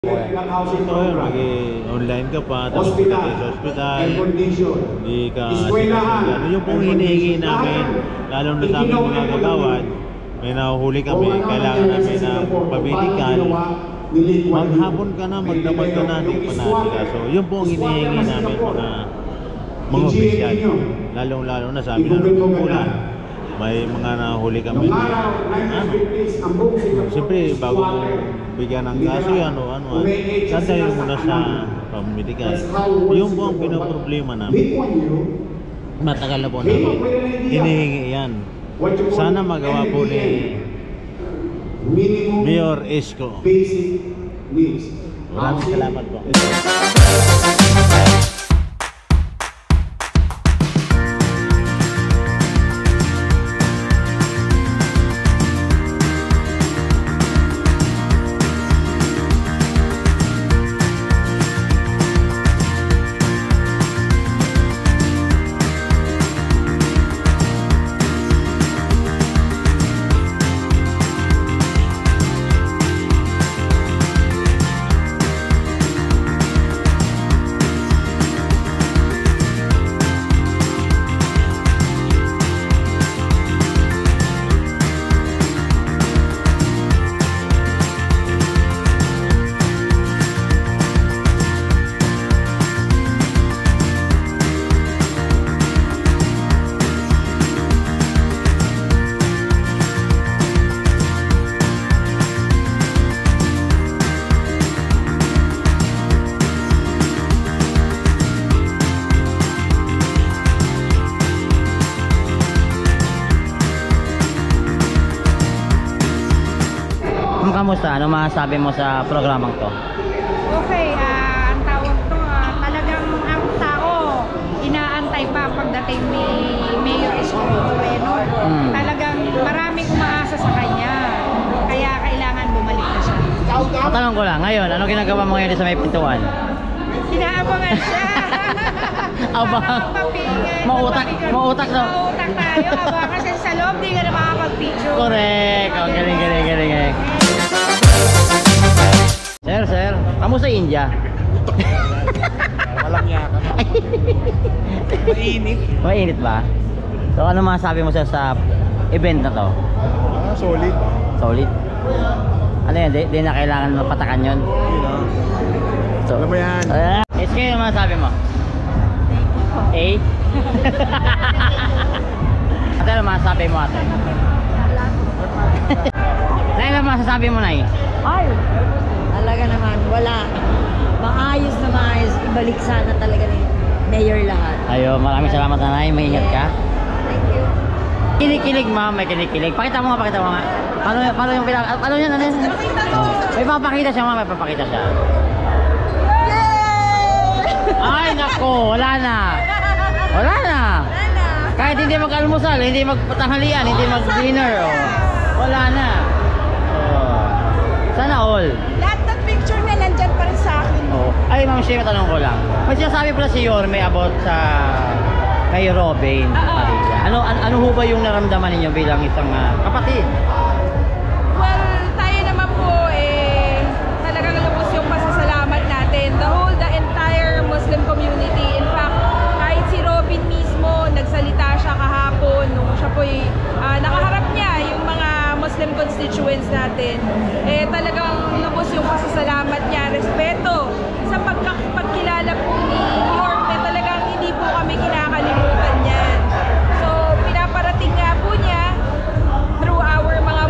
Ito yun, mag-online ka pa, tapos punta kayo sa ospital, hindi ka ano yung pong hinihingi namin, lalo na sa aming mga kagawad, may nahuhuli kami, kailangan namin ng pabidikal, maghapon ka na, magdamag ka na, hindi pa natin. So yun pong hinihingi namin mga opisyal, lalong-lalo na sa amin na nagpupulan. May mga nahuli kami na siyempre bago mo bigyan ng gaso yan o ano, dadalhin muna sa pamimedical. Yung po ang pinaproblema namin, matagal na po namin hinihingi yan. Sana magawa po ni Mayor Isko. Maraming salamat po. Kamusta? Ano masasabi mo sa programang to? Okay, ang tawag to, talagang ang tao inaantay pa pagdating ni Mayor Isko Moreno. Talagang maraming umaasa sa kanya, kaya kailangan bumalik na siya. Matanong ko lang, ngayon, ano ginagawa mo ngayon sa may pintuan? Inaabangan siya. Abang, mautak na. Mautak tayo, abangan kasi sa loob, di ka na makapag-picture. Correct. Oh, galing. Sir, kamusta India? Walang yaka. Mainit. Mainit ba? So ano masasabi mo sa event na to? Solid. Solid? Ano yan? Di na kailangan mapatakan yun? So, Alam mo yan. SK, ano masasabi mo? A? Ate, ano masasabi mo ate? Nay, ano masasabi mo Nay? Ay, talaga naman, wala. Maayos. Ibalik sana talaga ni Mayor lahat. Ayo, maraming salamat Nanay. Maingat ka. Thank you. Kinikilig ma'am, may kinikilig. Pakita mo nga. Paano yung ano yan? May papakita siya ma'am, may papakita siya. Ay, nako, wala na. Kahit hindi mag-almusal, hindi magpatanghalian, hindi mag-dinner, oh. Wala na. Oh. Sana all. Lahat ng picture na nandyan pa rin sa akin. Oh. Ay, Ma'am Shea, matanong ko lang. May sinasabi pala si Yorme about sa kay Robin Padilla. Ano ho ba yung naramdaman ninyo bilang isang kapatid? Well, tayo naman po talagang lubos yung pasasalamat natin. The entire Muslim community. In fact, kahit si Robin mismo, nagsalita siya kahapon nung siya po'y nakaharap niya yung mga Muslim constituents natin. Talagang lubos yung pasasalamat niya, respeto sa pagkilala po ni Yorme. Talagang hindi po kami kinakalimutan yan. So, pinaparating nga po niya through our mga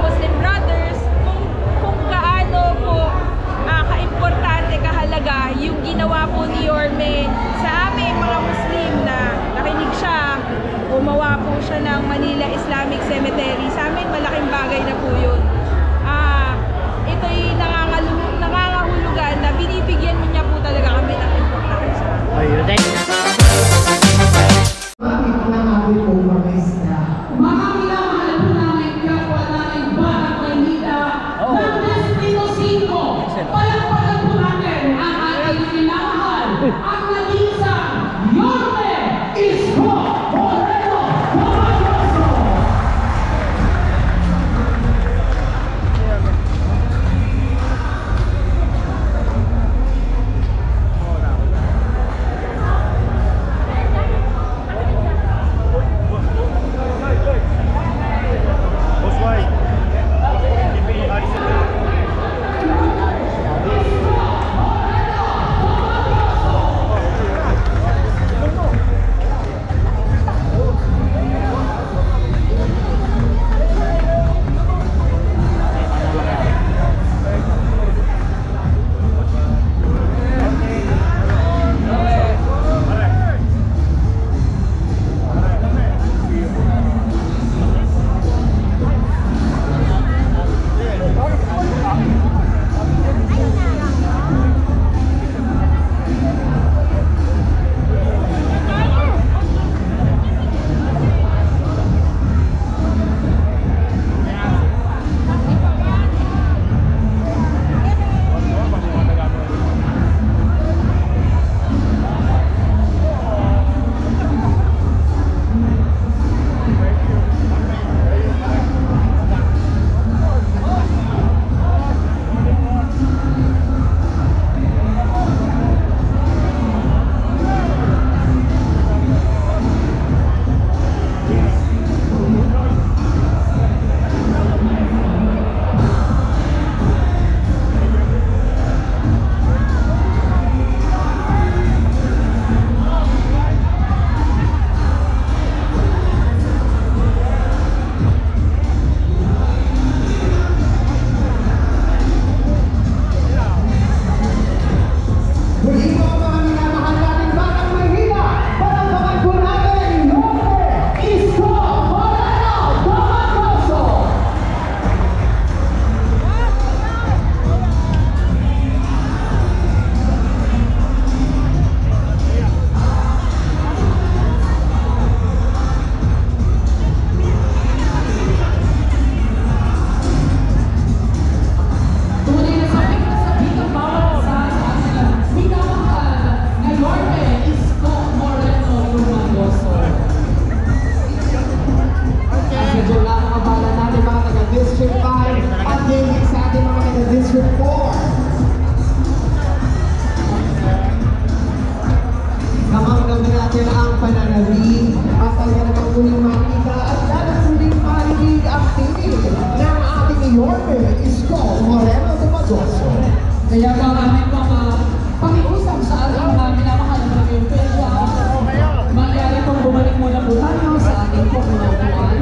ating po pinatuan.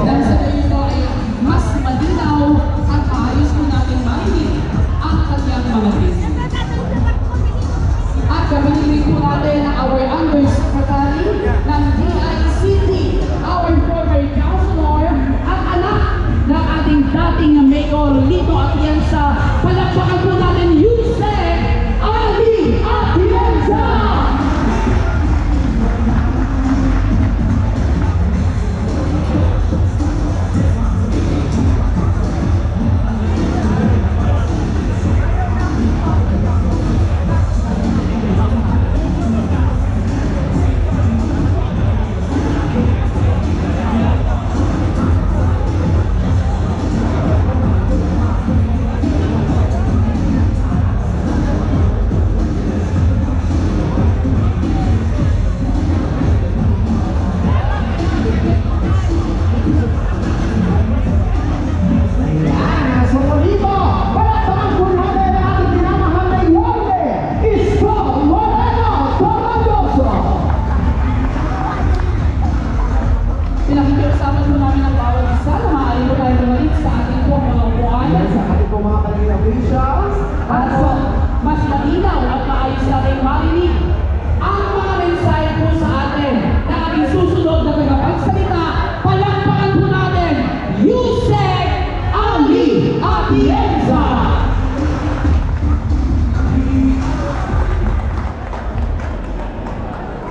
Dahil sa gayon po ay mas malinaw at maayos po natin marinig ang kanyang mga tinig. At gamitin po natin our undersecretary ng DICT, our former councilor, at anak ng ating dating mayor Lito Atienza. Palakpakan po natin Yusek Ali Atienza!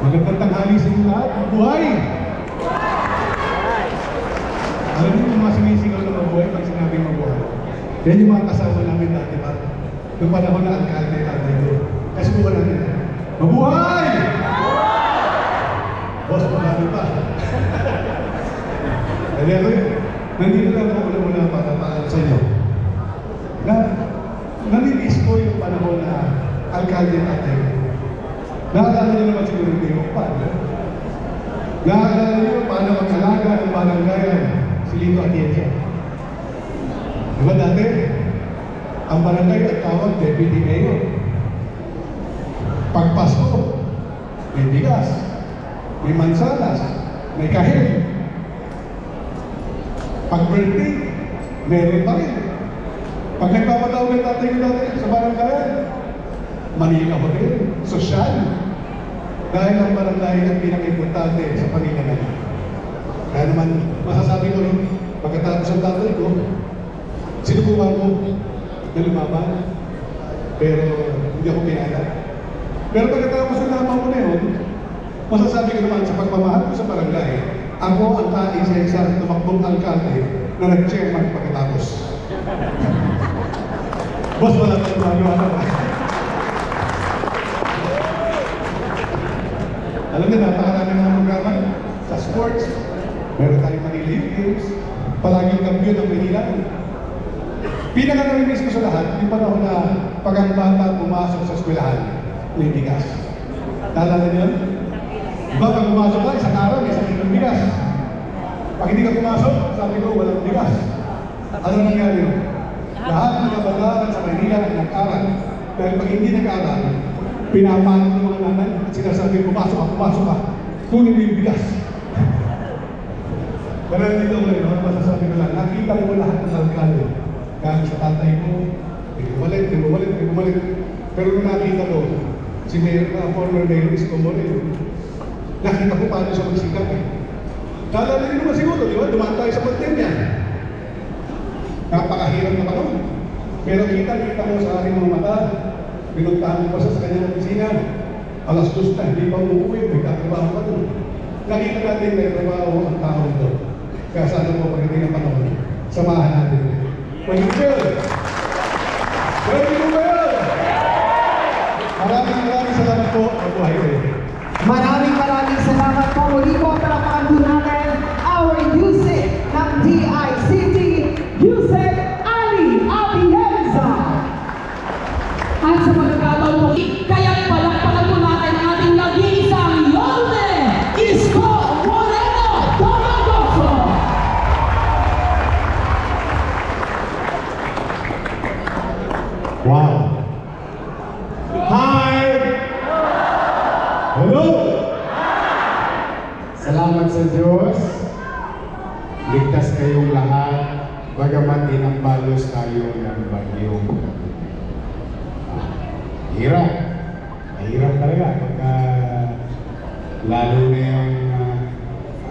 Magandang tanghali sa inyo lahat. Mabuhay! Alam niyo yung mga sinisigaw na mabuhay pag sinabing mabuhay. Yan yung mga kasama namin dati ba? Noong panahon na alkalde natin ito. Kasi buwan natin. Mabuhay! Boss, marami pa. Kaya ako nandito lang ako una-una para paalam sa inyo. Nanitis ko yung panahon na alkalde natin. Naalala niyo naman siguro yung Mayor Pan. Naalala niyo paano mag-alaga ng baranggayan si Lito Atienza. Diba dati, ang barangay at tawag Deputy Mayor. Pag Pasko, may bigas, may mansanas, may kahil. Pag birthday, meron pa rin. Pag nagpapatawag ng tatay ko dati sa baranggayan, Manila Hotel, sosyal. Dahil ang barangay ang pinaka-importante sa pamilya natin. Kaya naman, masasabi ko rin, pagkatapos ang tatay ko, sinubukan ko na lumaban. Pero hindi ako pinala. Pero pagkatapos ang laban ko na yun, masasabi ko naman sa pagmamahal ko sa barangay, ako ang kaisa-isa tumakbong alkalde na nag-chairman pagkatapos. Boss, wala tayong maniwala ba? Alam niyo, napakarami mga programa sa sports. Meron tayong Manila Youth Games. Palaging kampiyon ng Manila. Pinaka-namiss ko sa lahat, yung panahon na pag ang bata pumasok sa eskwelahan, may bigas. Naalala niyo? Diba pag pumasok ka, isang araw, may isang kilong bigas. Pag hindi ka pumasok, sabi ko, walang bigas. Ano nangyari yun? Lahat ng kabataan sa Manila ay nag-aral. Dahil pag hindi nag-aral, pinapano ng mga nanay at sinasabi, pumasok ka, kunin mo yung bigas. Pero hindi ko rin, masasabi ko lang, nakita ko lahat ng alkalde. Kahit sa tatay ko, bumalik. Pero nung nakita ko, si Mayor na former Mayor Isko Moreno, nakita ko paano siya magsikap eh. Naalala niyo naman siguro, di ba? Dumaan tayo sa pandemya. Napakahirap na panahon. Pero kita mo sa aking mga mata, pinuntahan ko pa sa kanyang opisina. Alas 2 na, hindi pa umuwi, may katrabaho pa doon. Nakita natin may trabaho ang tao doon. Kaya sana po pagdating ng panahon, samahan natin. Pag-ibig! Pag-ibig ba yun? Maraming salamat po. Mabuhay kayo. Maraming salamat po. Muli po, palapakan po natin our Yusek ng DICT, Yusek Ali Atienza. At sa pagkakataon po, kaya palakpakan po natin ang ating nag-iisang Yolde Isko Moreno Domagoso. Wow! Hi! Hello! Salamat sa Diyos. kayong lahat, bagamat inambalos tayo ng bagyo. Hirap. Mahirap talaga pagka lalo na yung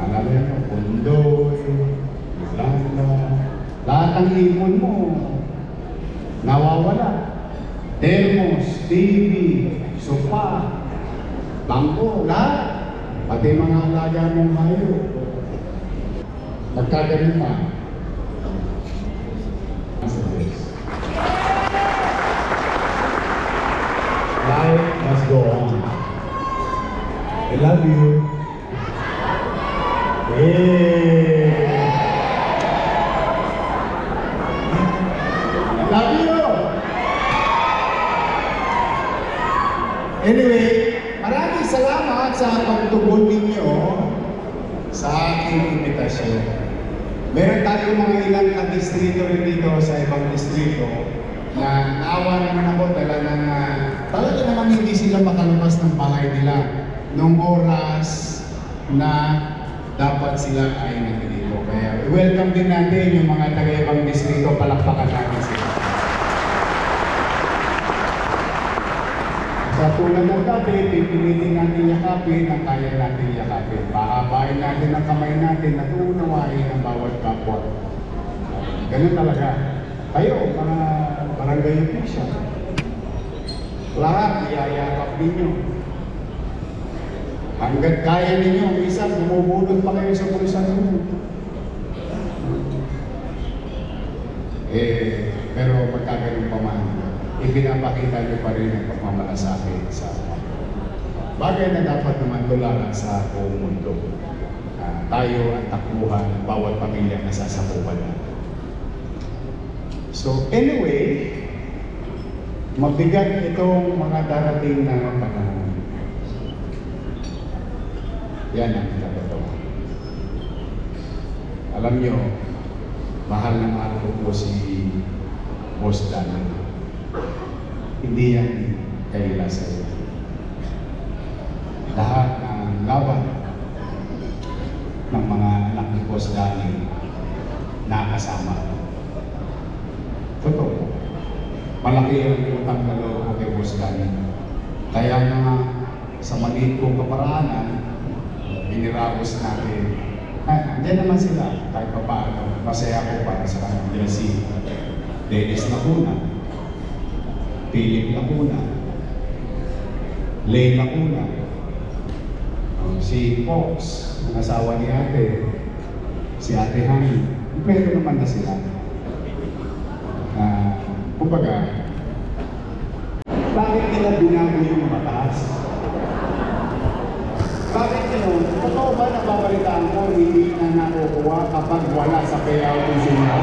alam mo yung Pundoy, Yolanda, lahat ng ipon mo nawawala. Termos, TV, sofa, bangko, lahat. Pati mga alaga mong hayop. Nagkagaling pa. Life must go on. I love you. Hey. I love you. Anyway, maraming salamat sa pagtugon ninyo sa aking invitasyon. Meron tayong mga ilang ka-distrito rin dito sa ibang distrito na naawa naman ako talaga naman hindi sila makalabas ng bahay nila nung oras na dapat sila ay nandito. Kaya welcome din natin yung mga taga-ibang distrito, palakpakan natin sila. Sa tulad ng gabi, pipilitin natin yakapin ang kaya natin yakapin. Pahabain natin ang kamay natin at uunawain ang bawat kapwa. Ganun talaga. Kayo, mga barangay official, lahat iyayakap ninyo. Hanggat kaya ninyo, minsan bumubulot pa kayo sa pulisan ninyo. Pero pagkagaling pa man, ipinapakita nyo pa rin ang pagmamalasakit sa bagay na dapat naman tularan sa buong mundo. Tayo ang takbuhan ng bawat pamilya na sasakupan natin. So anyway, mabigat itong mga darating na panahon. Yan ang totoo. Alam nyo, mahal na mahal ko po si Boss Danny. Hindi yan kaila sa iyo. Lahat ng laban ng mga anak ni Boss Danny nakasama. Totoo. Malaki ang utang na loob ko kay Boss Danny. Kaya nga sa maliit kong kaparaanan, iniraos natin. Diyan naman sila, kahit pa paano, masaya ko para sa kanila si Dennis Lacuna, Philip Lacuna, Lay Lacuna, si Fox, ang asawa ni ate, si ate Hani, pwede naman na sila. Kumbaga, bakit nila binago yung batas? Bakit yun? Totoo ba nababalitaan ko hindi na nakukuha kapag wala sa payout yung sila?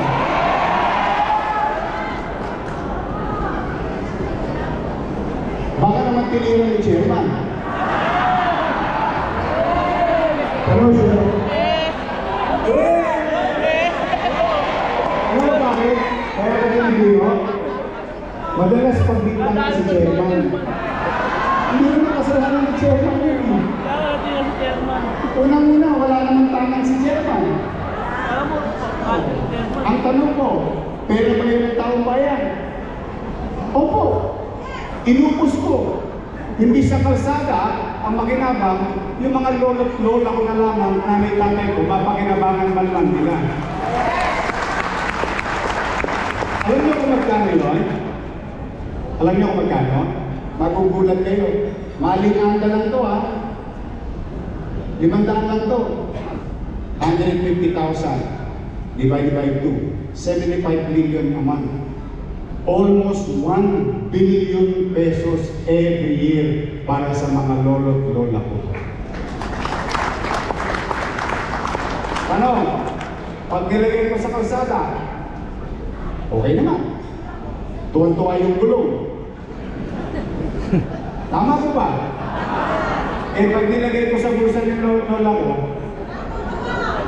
Baka naman tinira ni chairman. Ano siya? Ano bakit? Kaya ka hindi mo? Madalas pagbintang si chairman. Hindi naman kasalanan ni chairman yun. Unang-una, wala namang tanang si chairman. Ang tanong ko, pera ba yun ng taong bayan? Opo. Inupos ko. Hindi sa kalsada, ang makinabang, yung mga lolo't lola ko na lamang, nanay-tatay ko, mapakinabangan man lang nila. Alam niyo kung magkano yun? Alam niyo kung magkano? Magugulat kayo. Maling-anda lang to ha. 500 lang to. 150,000 divided by 2. 75 million a month. Almost 1 billion pesos every year para sa mga lolo't lola ko. Ano? Pag nilagay ko sa kalsada, okay naman. Tuwan-tuwa yung gulong. Tama ko ba? Pag nilagay ko sa bulsa ng lola ko,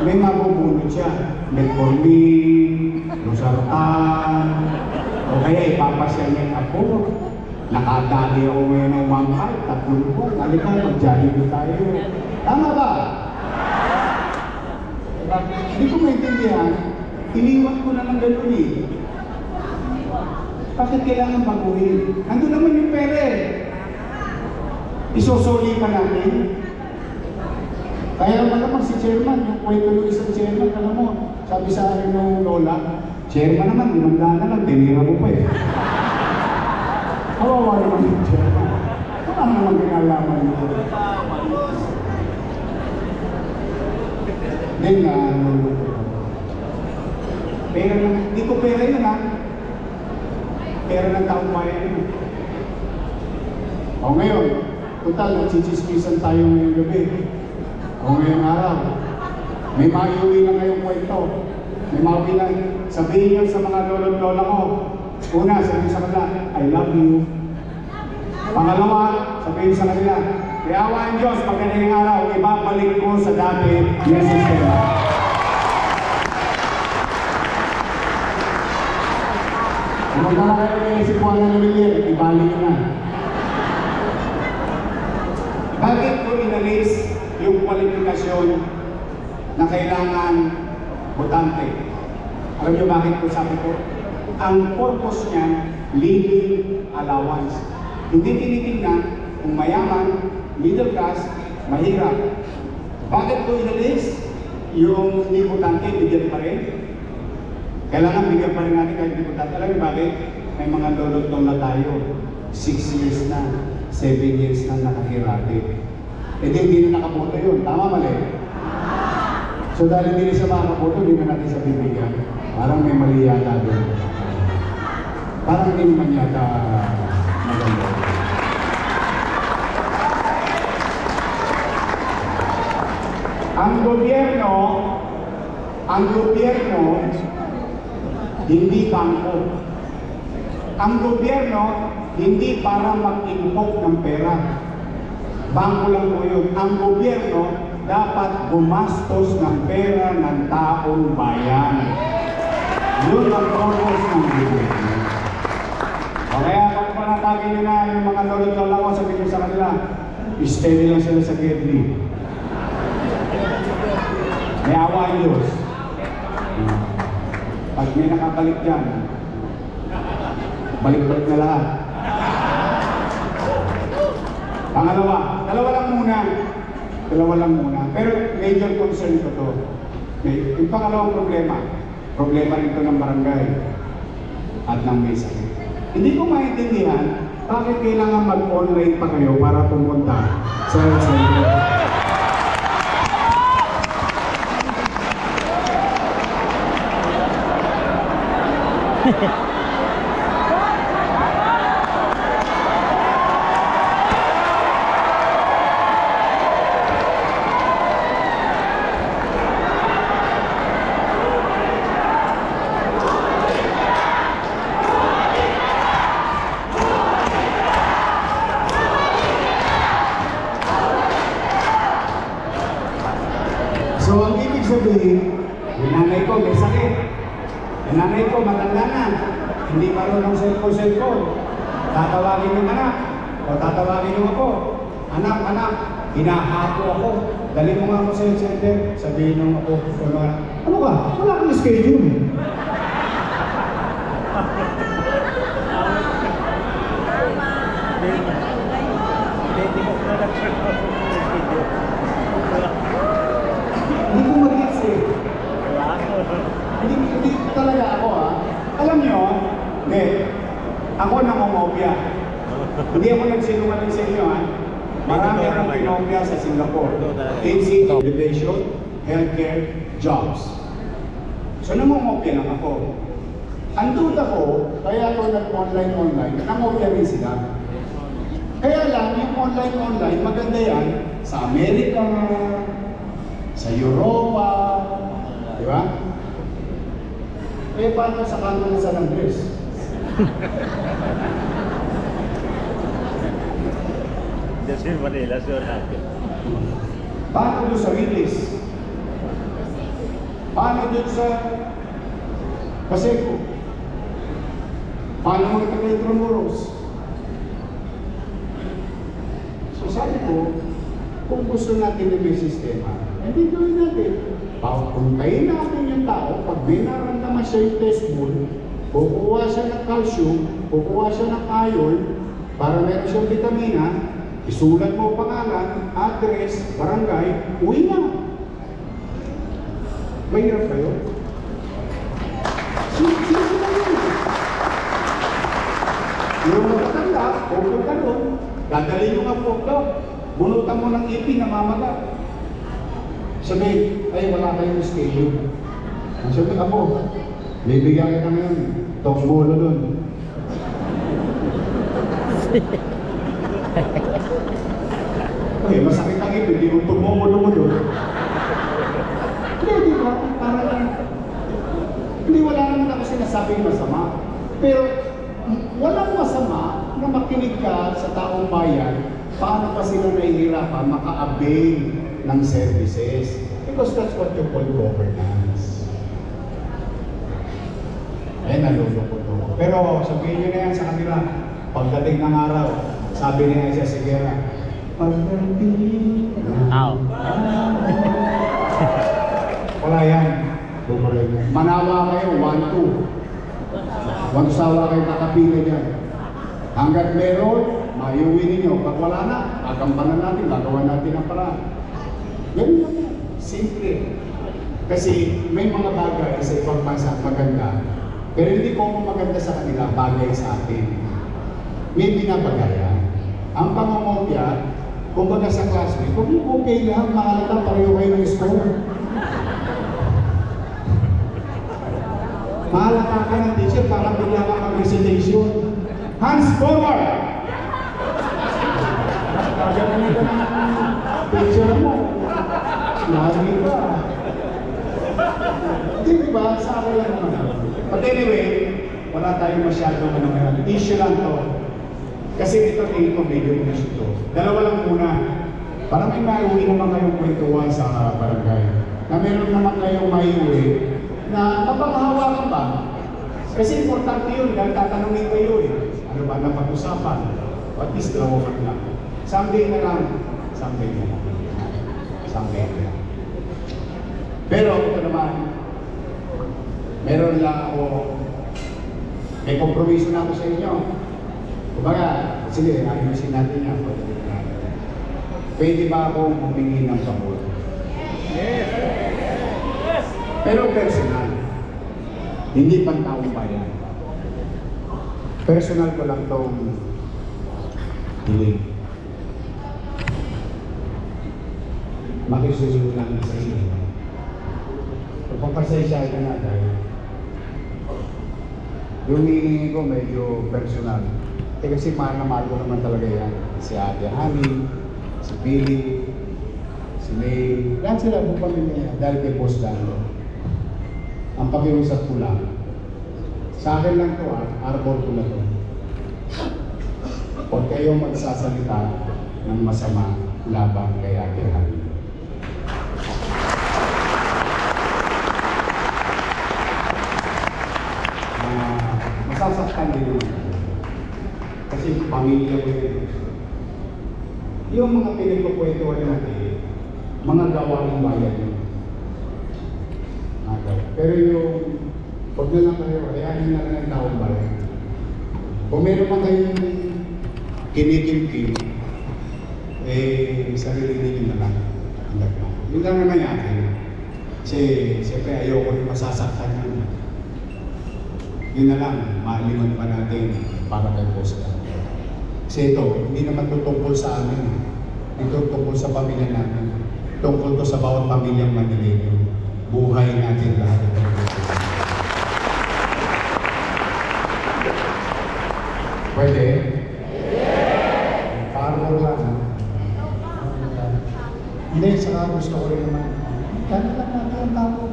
may mabubunod siya. Metformin, losartan, o kaya ipapasya niya ako. Nakadali ako ngayon ng 1.5, 3 po. Halika, mag-jollibee tayo. Tama ba? Hindi ko maintindihan, iniwan ko na ng ganun eh. Bakit kailangan baguhin? Ando naman yung pera eh. Isusuli pa natin. Kaya naman si chairman, yung kwento ng isang chairman, alam mo, sabi sa akin ng lola, chairman naman, limandaan na lang, tinira mo pa eh. Kawawa naman yung chairman. Wala naman kinalaman nito. Then, pera lang, hindi ko pera yun ha. Pera ng taong bayan yun. O ngayon, total, nagsisismisan tayo ngayong gabi. O ngayong araw, may maiuwi na ngayong kwento. May mauwi na, sabihin nyo sa mga lolo-lola ko. Una, sabihin sa kanila, I love you. Pangalawa, sabihin sa kanila, kaya awaan Diyos, pagkadaling araw, ibabalik ko sa dati yung sistema. Kung magkala kayo kayo si Juan na Miller, ibalik nyo na. Bakit ko inalis yung kwalifikasyon na kailangan botante? Alam nyo bakit ko sabi ko? Ang purpose niya, living allowance. Hindi tinitingnan kung mayaman, middle class, mahirap. Bakit ko inalis? Yung hindi botante, bigyan pa rin. Kailangan bigyan pa rin natin kahit hindi botante. Alam nyo bakit? May mga lolot-lol na tayo. 6 years na, 7 years na nakahirati. E di hindi na nakaboto yun. Tama mali? So dahil hindi na siya makaboto, hindi na natin sa bibigyan. Parang may mali yata doon. Parang hindi naman yata maganda. Ang gobyerno, hindi bangko. Ang gobyerno, hindi para mag-impok ng pera. Bangko lang po yun. Ang gobyerno, dapat gumastos ng pera ng taong bayan. Yun ang purpose ng gobyerno. O kaya pag panatagin nyo na yung mga lolo-lola ko, sabihin nyo sa kanila, steady lang sila sa Gedli. May awa ang Diyos. Pag may nakabalik dyan, balik-balik na lahat. Pangalawa, dalawa lang muna. Pero major concern ko to. Yung pangalawang problema rin to ng barangay at ng may sakit. Hindi ko maintindihan bakit kailangan mag-online pa kayo para pumunta sa health center. So ang ibig sabihin, yung nanay ko may sakit. Yung nanay ko matanda na. Hindi marunong cellphone. Tatawagin yung anak. O tatawagin yung ako. Anak, hinahapo ako. Dali mo nga ako sa health center. Sabihin nung ako, ano ka? Wala kang schedule. Hindi ko mag-gets eh. Hindi talaga ako ha. Alam nyo, hindi. Ako nangongopya. Hindi ako nagsinungaling sa inyo ha. Marami akong pinopya sa Singapore. AC, elevation, healthcare, jobs. So nangongopya lang ako. Ang duda ko, kaya ako nag-online, nangopya rin sila. Kaya lang, yung online, maganda yan sa Amerika, sa Europa, di ba? Eh, paano sa kanto ng San Andres? Just in Manila, sure natin. Paano doon sa Rilis? Paano doon sa Paseco? Paano mga taga-Intramuros? So sabi ko, kung gusto natin na may sistema, hindi gawin natin. Puntayin natin yung tao, pag may naramdaman siya yung test mode, kukuha siya ng calcium, kukuha siya ng iron, para meron siyang vitamina, isulat mo pangalan, address, barangay, uwi na. Mahirap kayo? Sino yun? Yung magkatanda, pupunta doon, dadali yung apo, bunutan mo ng ipin na mamagat. Sabi, ay wala kayong schedule. Sabi, apo, bibigyan kita ngayon, tombola doon. Okay, masakit ang ipin, hindi mo tumulo mo doon. Hindi, di ba? Parang, hindi, wala naman ako sinasabing masama. Pero, walang masama na makinig ka sa taong bayan paano pa sila nahihirapan maka-avail ng services. Because that's what you call governance. Eh, naluloko to. Pero sabihin nyo na yan sa kanila, pagdating ng araw, sabi niya Isa Sigera, pagdating wala yan. Manawa kayo, 1-2. Huwag sawa kayo kakapila dyan. Hanggat meron, maiuwi ninyo. Pag wala na, agampanan natin, gagawa natin ang paraan. Ganun lang yan. Simple. Kasi may mga bagay sa ibang bansa maganda, pero hindi ko maganda sa kanila, bagay sa atin. May binabagayan. Ang pangungopya, kumbaga sa classmate, kung okay lang, mahalata pareho kayo ng score. Mahalata ka ng teacher, parang bigla ka mag-recitation. Hands forward! Kagano'n ka ng teacher mo. Lagi ka. Di ba? Sa akin lang naman. But anyway, wala tayong masyadong issue lang to. Kasi ito medyo issue to. Dalawa lang muna. Para may maiuwi naman kayong kwentuhan sa barangay. Na meron naman kayong maiuwi na mapanghawakan ba? Kasi importante yun dahil tatanungin kayo eh. Ano ba napag-usapan? At least nawakan lang. Someday na lang. Someday na lang. Someday na lang. Pero ito naman, meron lang ako, may kompromiso na ako sa inyo. Kumbaga, sige, ayusin natin yan. Pwede ba akong humingi ng pabor? Yes! Pero personal. Hindi pang-taong bayan. Personal ko lang itong hiling. Makisusunod lang sa inyo. Pagpapasensya ka na dahil yung hihingi ko medyo personal. Kasi mahal na mahal ko naman talaga yan. Si Ate Hani, si Billy, si May, lahat sila buong pamilya niya dahil kay Boss Dando. Ang pag-iusap ko lang, sa akin lang to arbor ko na to. Huwag kayong magsasalita ng masama laban kay Ate Hani. Masasaktan din naman. Kasi pamilya ko yun. Yung mga pinagkukwentuhan natin, mga gawaing bayan yun. Pero yung, huwag na lang kayo, ayahin na lang ang taong bayan. Kung meron pa kayong kinikimkim, sarili ninyo na lang. Yun lang naman yan. Kasi, siyempre, ayoko rin masasaktan yun. Yun na lang, maalingon pa natin para kay Boss. Kasi ito, hindi naman ito tungkol sa amin. Ito tungkol sa pamilya natin. Tungkol to sa bawat pamilyang Manileño. Buhay natin lahat. Pwede? Parang lang. Hindi, saka gusto ko rin naman. Kaya lang natin ang tao.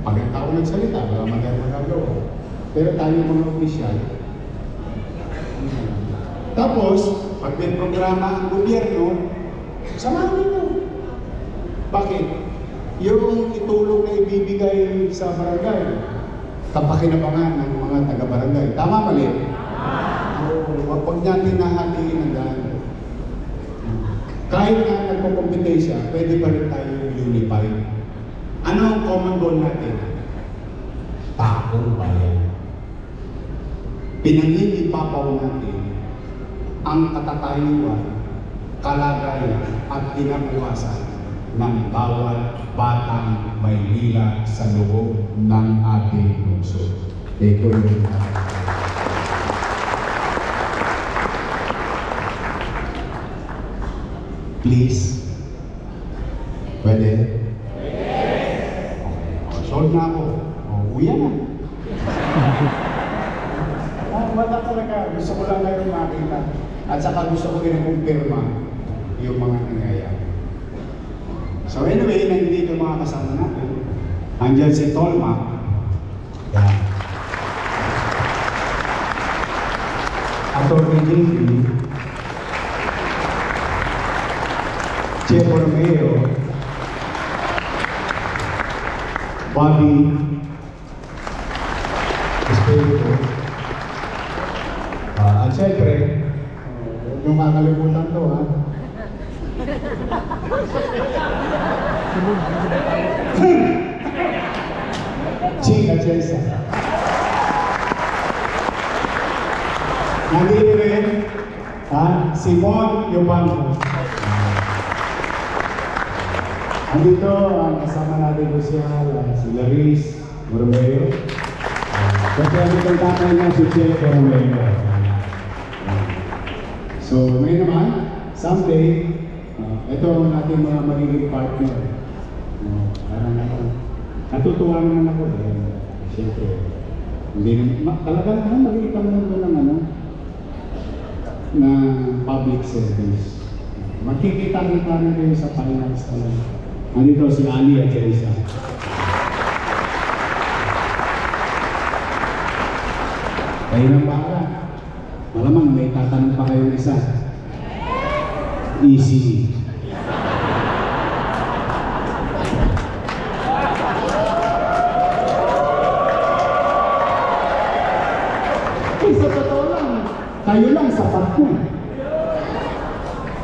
Pag ang tao nagsalita, wala magandang nagawa. Pero tayo mga opisyal. Tapos, pag may programa ang gobyerno, samahan ninyo. Bakit? Yung itulong na ibibigay sa barangay, kapakinabangan ng mga taga-barangay. Tama mali? Huwag natin nahatiin ang daan. Kahit nga nagkukumpetensya, pwede pa rin tayo community pa rin. Ano ang common goal natin? Taong bayan. Pinanginipapaw natin ang katatayuan, kalagayan at kinabukasan ng bawat batang Maynila sa loob ng ating lungsod. Ito yung please. Pwede? Okay. Sold na ako. Uya na. Wala talaga. Gusto ko lang kayong makita. At saka gusto ko rin-kumpirma yung mga nangyayari. So anyway, nandito yung mga kasama natin. Andiyan si Tolma. Yan. Atty. JP. Che Borromeo. Bobby. Espiritu. At syempre, huwag niyong makalimutan to, ha? Chika Chesa. Nandito rin, ha? Simon Yobanco. Andito, ang kasama natin po siya, si Laris Borromeo. Kasi ang tatay niya si Che Borromeo. So, ngayon naman, someday, ito ang ating mga magiging partner. Parang natutuwa naman ako dahil siyempre, hindi naman, talagang maliit ang mundo ng na public service. Magkikita-kita na kayo sa finance talaga. Nandito si Ali at Teresa. Kayo ng baka. Malamang may tatanong pa kayong isa. Easy. Sa totoo lang, kayo lang sapat ko.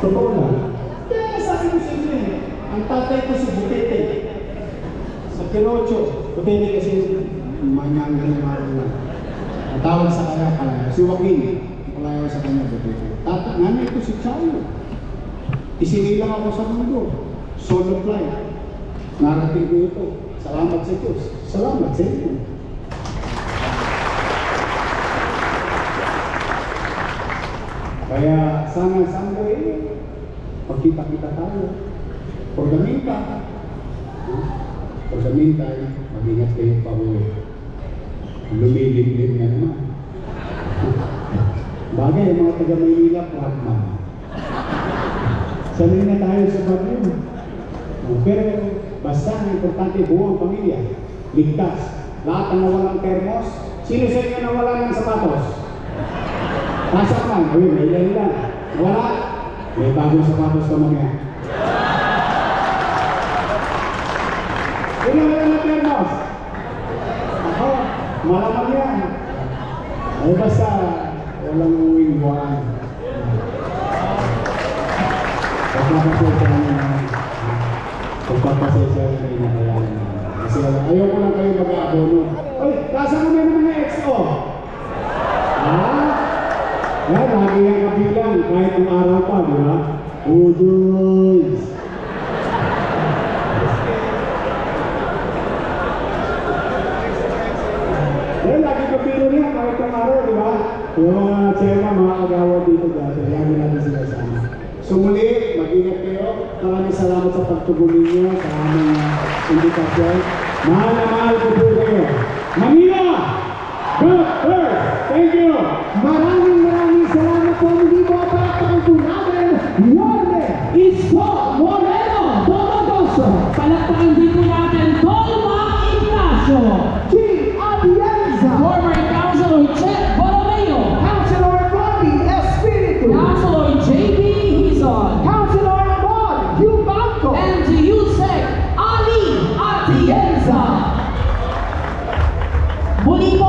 Totoo lang. Kaya sabi ko sa inyo, ang tatay ko si Butete. Sa Quinocho, Butete kasi manyangan ng araw na. Ang tawag sa kanya pala, si Joaquin. Palayaw sa kanya, Butete. Nanay ko si Chayo. Isinilang ako sa mundo. Solo flight. Narating ko ito. Salamat sa Diyos. Salamat sa inyo. Kaya sana someday, pagkita-kita tayo. For the meantime, mag-ingat kayo pa uwi. Lumilip-lip na naman. Bagay, mga taga-Maynila, pragma. Sanay na tayo sa bagay. Pero basta ang importante buong pamilya. Ligtas. Lahat ang nawalang termos. Sino sa inyo nawala ng sapatos? Pasok lang. Uy, may ilan lang. Wala. May bagong sapatos ka mga. Sino wala ng termos? Ako, malamang yan. Ay basta, walang uwing buwan. Pagpapasensya na kayo na kaya kasi ayaw ko lang kayo mag-aabono. Ay, kasa mo na mga XO? Ha? Yan, lagi yung kabilang kahit ang araw pa, di ba? Udoys! Yan, lagi kabilang niya kahit ang araw, di ba? Yung mga tsema, mga kagawad dito dati, lagi natin sila sama. So muli, mag-ingat kayo. Maraming salamat sa pagtugon ninyo sa aming invitation. Mahal na mahal ko po kayo. Manila! God first! Thank you! Maraming salamat po. Hindi po palakpakan po natin. Yorme Isko Moreno Domagoso. Palakpakan din po natin Tolma Ignacio. Chief Atienza. Former Councilor Che Borromeo. Councilor Bobby Espiritu. Councilor JB Hizon. Councilor Bob Yubanco. And to Yusek Ali Atienza. Muli po